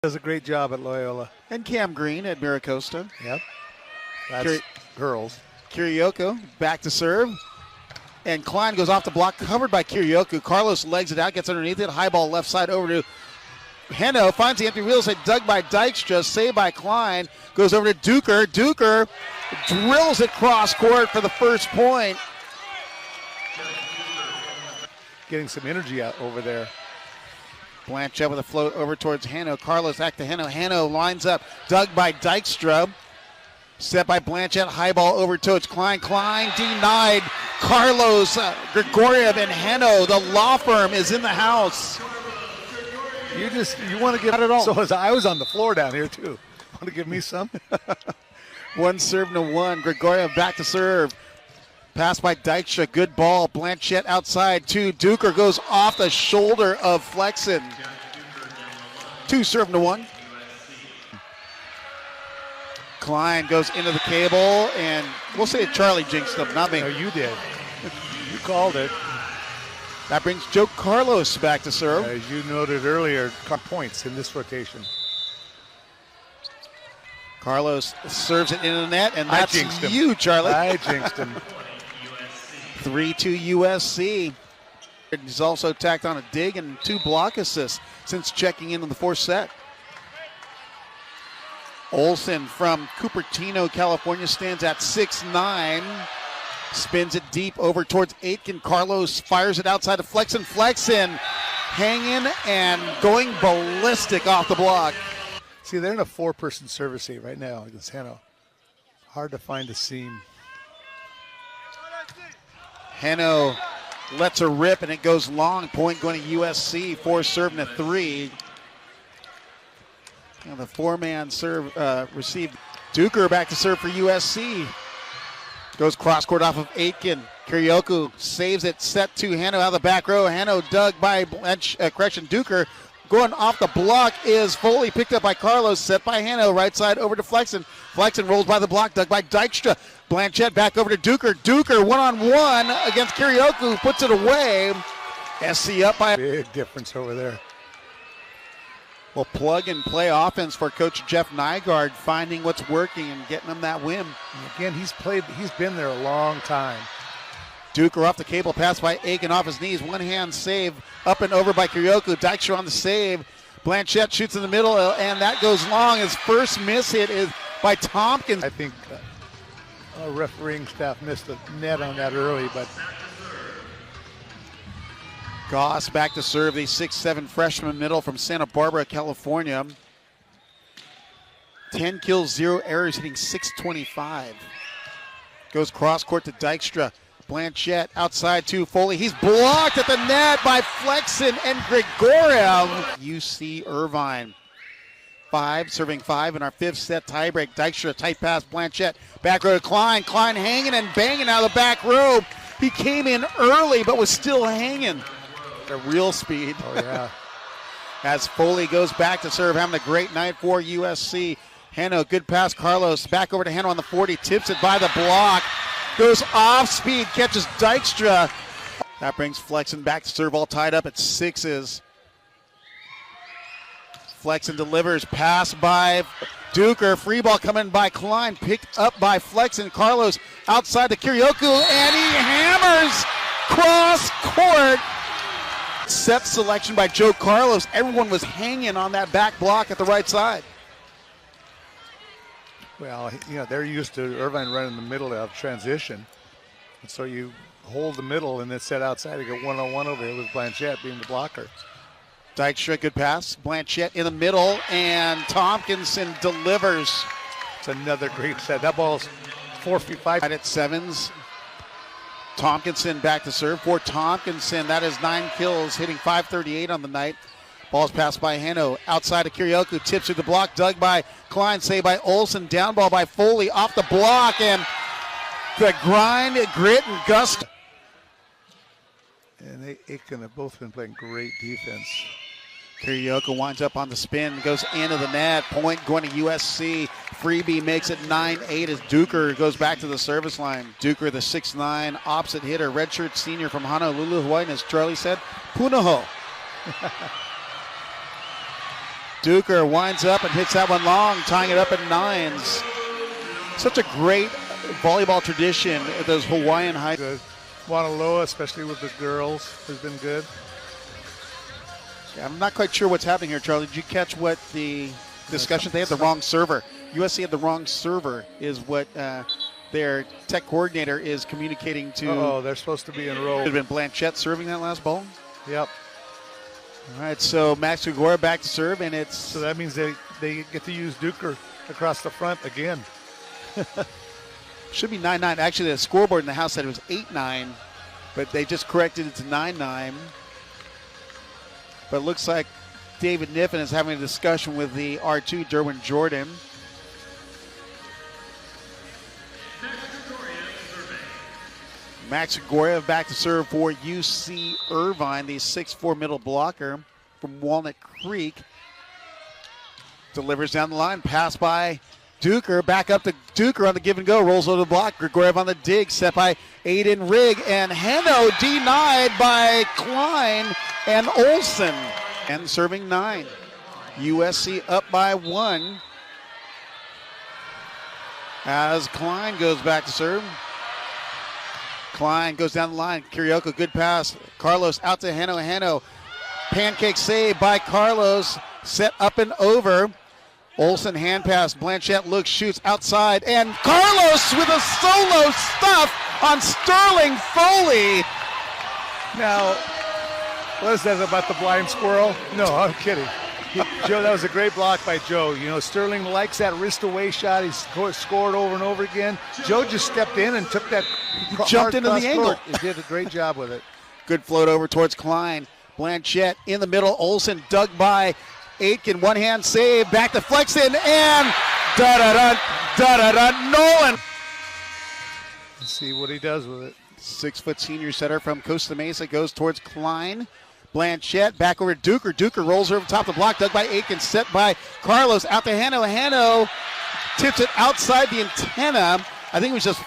Does a great job at Loyola. And Cam Green at Miracosta. Yep. That's girls. Kirioko back to serve. And Klein goes off the block, covered by Kirioko. Carlos legs it out, gets underneath it. High ball left side over to Heno. Finds the empty wheel side, dug by Dykstra, saved by Klein. Goes over to Duker. Duker drills it cross court for the first point. Getting some energy out over there. Blanchett with a float over towards Hano. Carlos back to Hano. Hano lines up, dug by Dykstra. Set by Blanchett, high ball over towards Klein. Klein denied. Carlos, Grigoriev, and Heno, the law firm, is in the house. You want to get Not at all. So I was on the floor down here too. Want to give me some? One serve to one. Grigoriev back to serve. Pass by Dykstra, good ball. Blanchett outside to Duker, goes off the shoulder of Flexen. 2 serve to 1. Klein goes into the cable, and we'll say Charlie jinxed him, not me. No, you did. You called it. That brings Joe Carlos back to serve. As you noted earlier, points in this rotation. Carlos serves it into the net, and that's him. you, Charlie. I jinxed him. 3-2 USC. He's also tacked on a dig and 2 block assists since checking in the 4th set. Olsen from Cupertino, California, stands at 6'9". Spins it deep over towards Aitken. Carlos fires it outside of Flexen. Flexen hanging and going ballistic off the block. See, they're in a 4-person service seat right now against Heno. Hard to find a seam. Heno lets her rip, and it goes long. Point going to USC. 4 serving a 3. And the 4-man serve received. Duker back to serve for USC. Goes cross court off of Aitken. Kirioko saves it, set to Hano out of the back row. Hano dug by Duker. Going off the block is Foley, picked up by Carlos, set by Hano, right side over to Flexen. Flexen rolls by the block, dug by Dykstra. Blanchett back over to Duker. Duker one-on-one against Kirioko, puts it away. SC up by... Big difference over there. Well, plug and play offense for Coach Jeff Nygaard, finding what's working and getting them that win. And again, he's been there a long time. Duker off the cable, pass by Aiken off his knees. One-hand save, up and over by Kirioko. Dykstra on the save. Blanchett shoots in the middle, and that goes long. His first miss hit is by Tompkins. I think our refereeing staff missed the net on that early, but... Goss back to serve, the 6'7" freshman middle from Santa Barbara, California. 10 kills, 0 errors, hitting .625. Goes cross court to Dykstra. Blanchett outside to Foley. He's blocked at the net by Flexen and Grigoriev. UC Irvine. 5, serving 5 in our 5th set tiebreak. Dykstra, tight pass, Blanchett. Back row to Klein. Klein hanging and banging out of the back row. He came in early but was still hanging. The real speed. Oh, yeah. As Foley goes back to serve, having a great night for USC. Hano, good pass. Carlos back over to Hano on the 40, tips it by the block. Goes off speed, catches Dykstra. That brings Flexen back to serve, all tied up at 6s. Flexen delivers, pass by Duker. Free ball coming by Klein, picked up by Flexen. Carlos outside to Kirioko, and he hammers cross court. Set selection by Joe Carlos. Everyone was hanging on that back block at the right side. Well, they're used to Irvine running the middle of transition. And so you hold the middle and then set outside to get one-on-one over here with Blanchett being the blocker. Dykstra, good pass. Blanchett in the middle, and Tompkinson delivers. It's another great set. That ball's 4 feet 5. At 7s. Tompkinson back to serve for Tompkinson. That is 9 kills, hitting .538 on the night. Ball's passed by Hano. Outside of Kirioko, tips through the block, dug by Klein, saved by Olsen. Down ball by Foley, off the block, and the grind, grit, and gust. And Aitken have both been playing great defense. Kirioko winds up on the spin, goes into the net. Point going to USC. Freebie makes it 9-8 as Duker goes back to the service line. Duker, the 6'9", opposite hitter, redshirt senior from Honolulu, Hawaii, and as Charlie said, Punahou. Duker winds up and hits that one long, tying it up at 9s. Such a great volleyball tradition at those Hawaiian high. Good. Wanaloa, especially with the girls, has been good. I'm not quite sure what's happening here, Charlie. Did you catch what the discussion? They had the wrong server. USC had the wrong server is what their tech coordinator is communicating to. Oh, they're supposed to be in a row. It would have been Blanchette serving that last ball. Yep. All right, so Max Gregora back to serve, and it's... So that means they get to use Duker across the front again. Should be 9-9. Actually, the scoreboard in the house said it was 8-9, but they just corrected it to 9-9. But it looks like David Niffen is having a discussion with the R2, Derwin Jordan. Max Gregoriev back to serve for UC Irvine, the 6'4" middle blocker from Walnut Creek. Delivers down the line, pass by Duker, back up to Duker on the give and go, rolls over the block. Gregoriev on the dig, set by Aiden Rigg, and Heno denied by Klein and Olsen. And serving 9. USC up by 1. As Klein goes back to serve. Klein goes down the line. Kyrioko, good pass. Carlos out to Heno. Heno, pancake save by Carlos. Set up and over. Olsen hand pass. Blanchette looks, shoots outside. And Carlos with a solo stuff on Sterling Foley. Now, what is that about the blind squirrel? No, I'm kidding. Joe, that was a great block by Joe. You know, Sterling likes that wrist away shot. He's scored over and over again. Joe just stepped in and took that. Jumped into the angle. He did a great job with it. Good float over towards Klein. Blanchette in the middle. Olsen dug by Aitken. One hand save. Back to Flexen. And da-da-da, Nolan. Let's see what he does with it. 6-foot senior setter from Costa Mesa goes towards Klein. Blanchette back over to Duker. Duker rolls over the top of the block. Dug by Aitken. Set by Carlos. Out to Hano. Hano tips it outside the antenna. I think it was just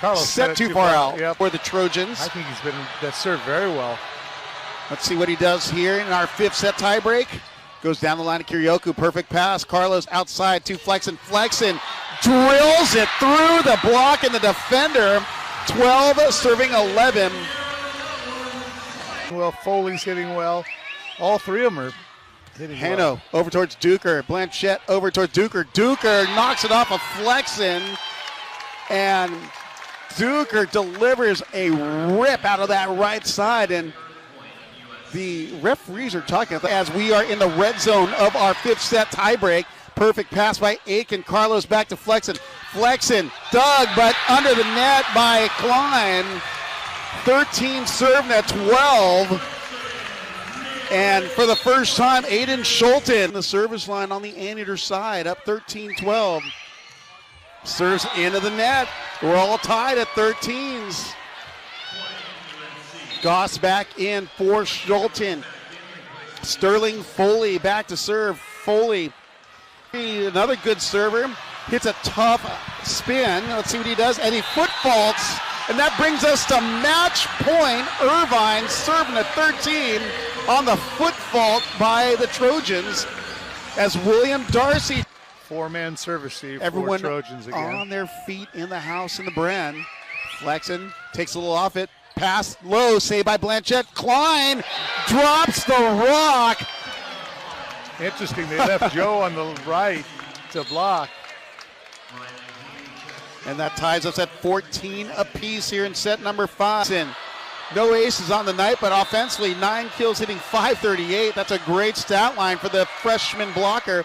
Carlos set too far out yep. for the Trojans. I think he's been that served very well. Let's see what he does here in our 5th set tiebreak. Goes down the line to Kiryoku. Perfect pass. Carlos outside to Flexen. Flexen drills it through the block and the defender. 12 serving 11. Well, Foley's hitting well. All three of them are hitting Hano well. over towards Duker. Blanchette over towards Duker. Duker knocks it off of Flexen. And Duker delivers a rip out of that right side. And the referees are talking as we are in the red zone of our 5th set tiebreak. Perfect pass by Aiken. Carlos back to Flexen. Flexen dug, but under the net by Klein. 13 serving at 12. And for the first time, Aiden Schulten, the service line on the Anteater side, up 13-12. Serves into the net. We're all tied at 13s. Goss back in for Schulten. Sterling Foley back to serve. Foley, another good server, hits a tough spin. Let's see what he does. And he foot faults. And that brings us to match point. Irvine serving at 13 on the foot fault by the Trojans as William Darcy. 4-man service receive Everyone for Trojans again. on their feet in the house in the Bren. Flexen takes a little off it. Pass low, saved by Blanchette. Klein drops the rock. Interesting, they left Joe on the right to block. And that ties us at 14 apiece here in set number 5. No aces on the night, but offensively, 9 kills, hitting .538. That's a great stat line for the freshman blocker.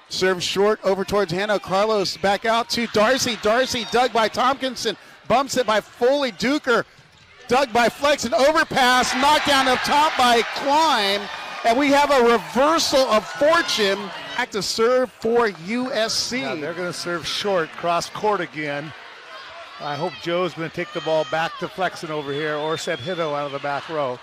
Serves short over towards Hano. Carlos back out to Darcy. Darcy dug by Tompkinson. Bumps it by Foley. Duker dug by Flexen. Overpass. Knocked down up top by Klein. And we have a reversal of fortune. Back to serve for USC. Now they're going to serve short, cross court again. I hope Joe's going to take the ball back to Flexen over here or set Hito out of the back row.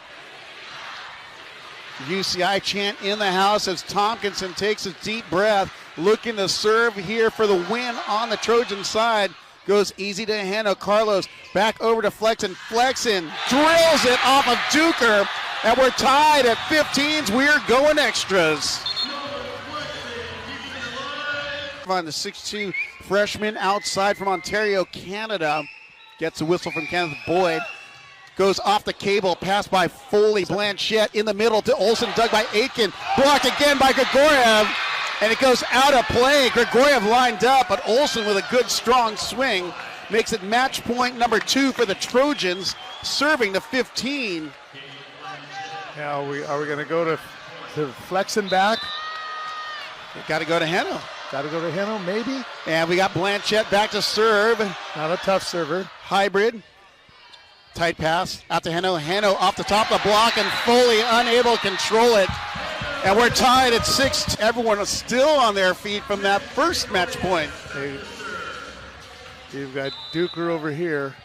UCI chant in the house as Tompkinson takes a deep breath, looking to serve here for the win on the Trojan side. Goes easy to Hano. Carlos back over to Flexen. Flexen drills it off of Duker, and we're tied at 15s. We're going extras. On the 6'2 freshman outside from Ontario, Canada. Gets a whistle from Kenneth Boyd. Goes off the cable, pass by Foley. Blanchette in the middle to Olsen, dug by Aitken. Blocked again by Grigoriev, and it goes out of play. Grigoriev lined up, but Olsen with a good strong swing makes it match point number 2 for the Trojans, serving the 15. Now, are we going to go to Flexen back? Got to go to Heno. Got to go to Heno, maybe? And we got Blanchette back to serve. Not a tough server. Hybrid. Tight pass out to Heno. Heno off the top of the block, and Foley unable to control it. And we're tied at 6. Everyone is still on their feet from that first match point. Hey, you've got Duker over here.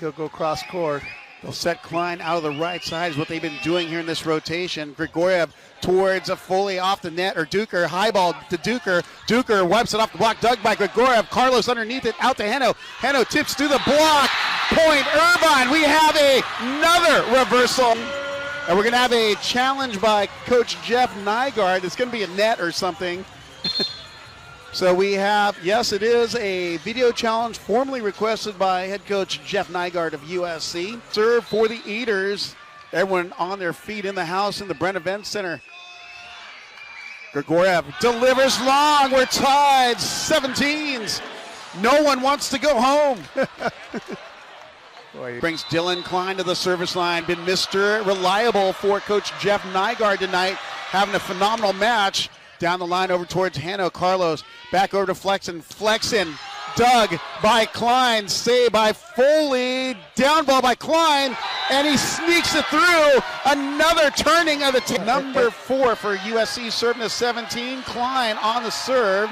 He'll go cross court. They'll set Klein out of the right side is what they've been doing here in this rotation. Grigoriev towards a Foley off the net, or Duker, high ball to Duker. Duker wipes it off the block, dug by Grigoriev. Carlos underneath it, out to Heno. Heno tips through the block. Point Irvine. We have another reversal. And we're going to have a challenge by Coach Jeff Nygaard. It's going to be a net or something. So we have, yes, it is a video challenge formally requested by head coach Jeff Nygaard of USC. Serve for the Eaters. Everyone on their feet in the house in the Brent Event Center. Grigoriev delivers long. We're tied. 17s. No one wants to go home. Boy. Brings Dylan Klein to the service line. Been Mr. Reliable for Coach Jeff Nygaard tonight. Having a phenomenal match. Down the line over towards Heno. Carlos back over to Flexen. Flexen dug by Klein. Saved by Foley. Down ball by Klein. And he sneaks it through. Another turning of the number 4 for USC serving the 17. Klein on the serve.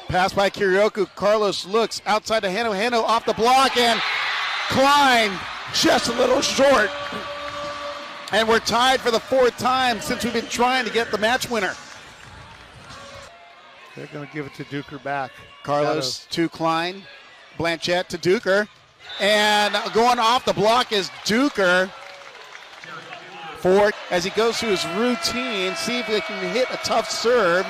Pass by Kiryoku. Carlos looks outside to Heno. Heno off the block, and Klein just a little short. And we're tied for the 4th time since we've been trying to get the match winner. They're going to give it to Duker back. Carlos to Klein. Blanchette to Duker. And going off the block is Duker. Ford, as he goes through his routine, see if he can hit a tough serve.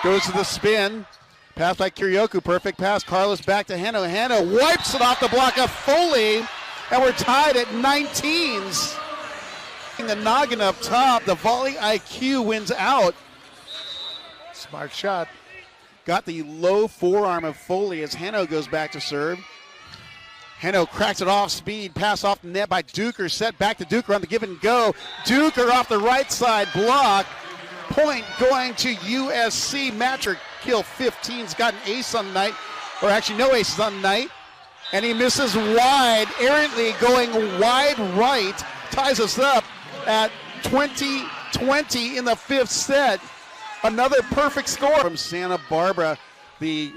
Goes to the spin. Pass by Kiryoku. Perfect pass. Carlos back to Heno. Heno wipes it off the block of Foley. And we're tied at 19s. The noggin up top. The volley IQ wins out. Smart shot. Got the low forearm of Foley as Heno goes back to serve. Heno cracks it off speed. Pass off the net by Duker. Set back to Duker on the give and go. Duker off the right side block. Point going to USC. Match or kill 15's got an ace on the night. Or actually no aces on the night. And he misses wide. Errantly going wide right. Ties us up at 20-20 in the 5th set. Another perfect score from Santa Barbara, the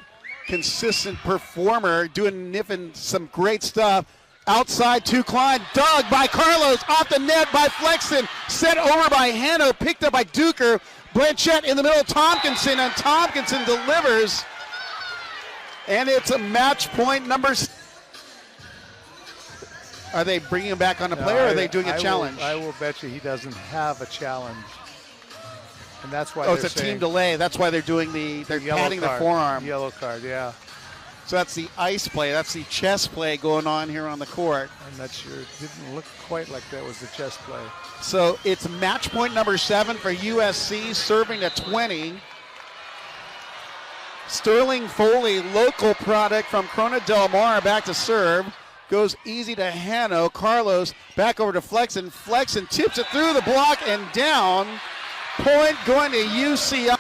consistent performer, doing some great stuff. Outside to Klein, dug by Carlos, off the net by Flexen, set over by Heno, picked up by Duker. Blanchette in the middle, Tompkinson, and Tompkinson delivers. And it's a match point number. Are they bringing him back on the play, or are they doing a challenge? I will bet you he doesn't have a challenge. And that's why it's a team delay. That's why they're doing they're patting the forearm. Yellow card, yeah. So that's the ice play. That's the chess play going on here on the court. I'm not sure. It didn't look quite like that was the chess play. So it's match point number 7 for USC, serving at 20. Sterling Foley, local product from Corona Del Mar, back to serve. Goes easy to Heno. Carlos back over to Flexen. Flexen tips it through the block and down. Point going to UCI.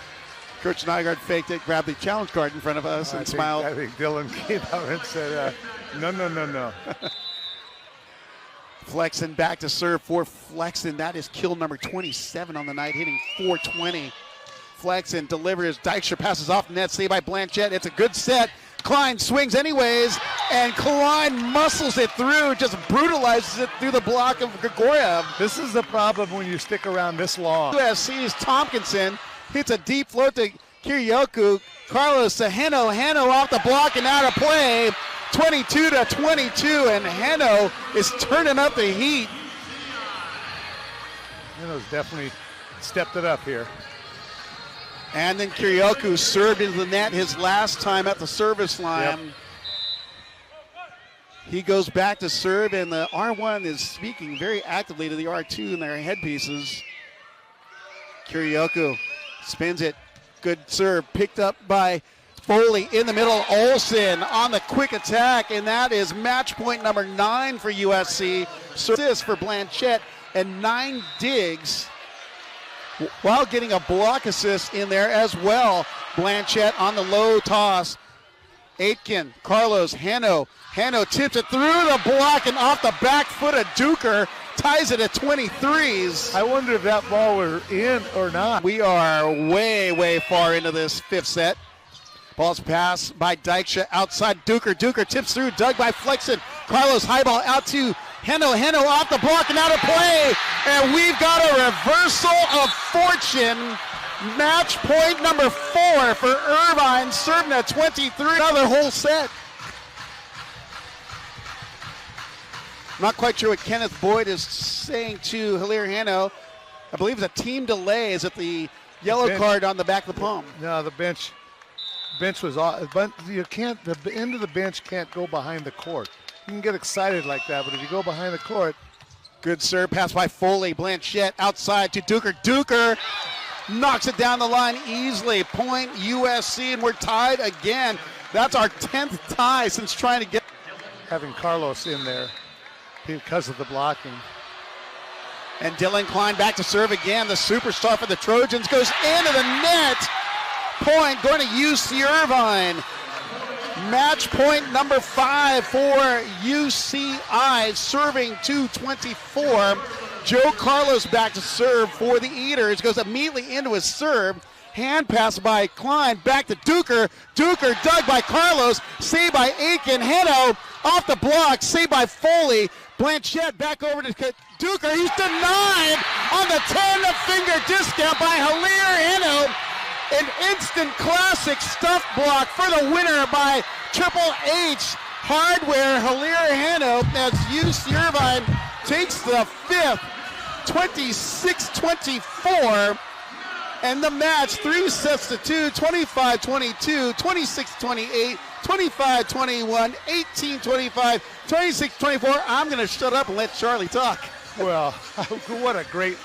Coach Nygaard faked it, grabbed the challenge card in front of us, and smiled. I think Dylan came out and said, no. Flexen back to serve for Flexen. That is kill number 27 on the night, hitting 420. Flexen delivers. Dykstra passes off net, saved by Blanchette. It's a good set. Klein swings anyways, and Klein muscles it through, just brutalizes it through the block of Grigoriev. This is the problem when you stick around this long. USC's Tompkinson hits a deep float to Kiryoku. Carlos to Heno. Heno off the block and out of play. 22-22, and Heno is turning up the heat. Heno's definitely stepped it up here. And then Kiryoku served into the net his last time at the service line. Yep. He goes back to serve, and the R1 is speaking very actively to the R2 in their headpieces. Kiryoku spins it. Good serve. Picked up by Foley in the middle. Olsen on the quick attack, and that is match point number 9 for USC. Assist for Blanchette, and 9 digs while getting a block assist in there as well. Blanchette on the low toss. Aitken, Carlos, Hanno. Hanno tips it through the block and off the back foot of Duker. Ties it at 23s. I wonder if that ball were in or not. We are way, way far into this 5th set. Ball's passed by Dyksha outside Duker. Duker tips through, dug by Flexen. Carlos high ball out to Hanno. Hanno off the block and out of play. And we've got a reversal of fortune. Match point number 4 for Irvine, serving at 23. Another whole set. Not quite sure what Kenneth Boyd is saying to Hilaire Hanno. I believe it's a team delay. Is it the yellow card on the back of the palm? No, the bench was off. But you can't. The end of the bench can't go behind the court. You can get excited like that, but if you go behind the court. Good serve, pass by Foley. Blanchette outside to Duker. Duker knocks it down the line easily. Point USC, and we're tied again. That's our 10th tie since trying to get. Having Carlos in there because of the blocking. And Dylan Klein back to serve again. The superstar for the Trojans goes into the net. Point going to UC Irvine. Match point number 5 for UCI, serving 2:24. Joe Carlos back to serve for the Eaters. Goes immediately into his serve. Hand pass by Klein. Back to Duker. Duker dug by Carlos. Saved by Aiken. Hanno off the block. Saved by Foley. Blanchette back over to Duker. He's denied on the 10-finger discount by Hilaire Hanno. An instant classic stuff block for the winner by Triple H Hardware. Hilaire Hanno as UC Irvine takes the 5th, 26-24. And the match, 3 sets to 2, 25-22, 26-28, 25-21, 18-25, 26-24. I'm going to shut up and let Charlie talk. Well, what a great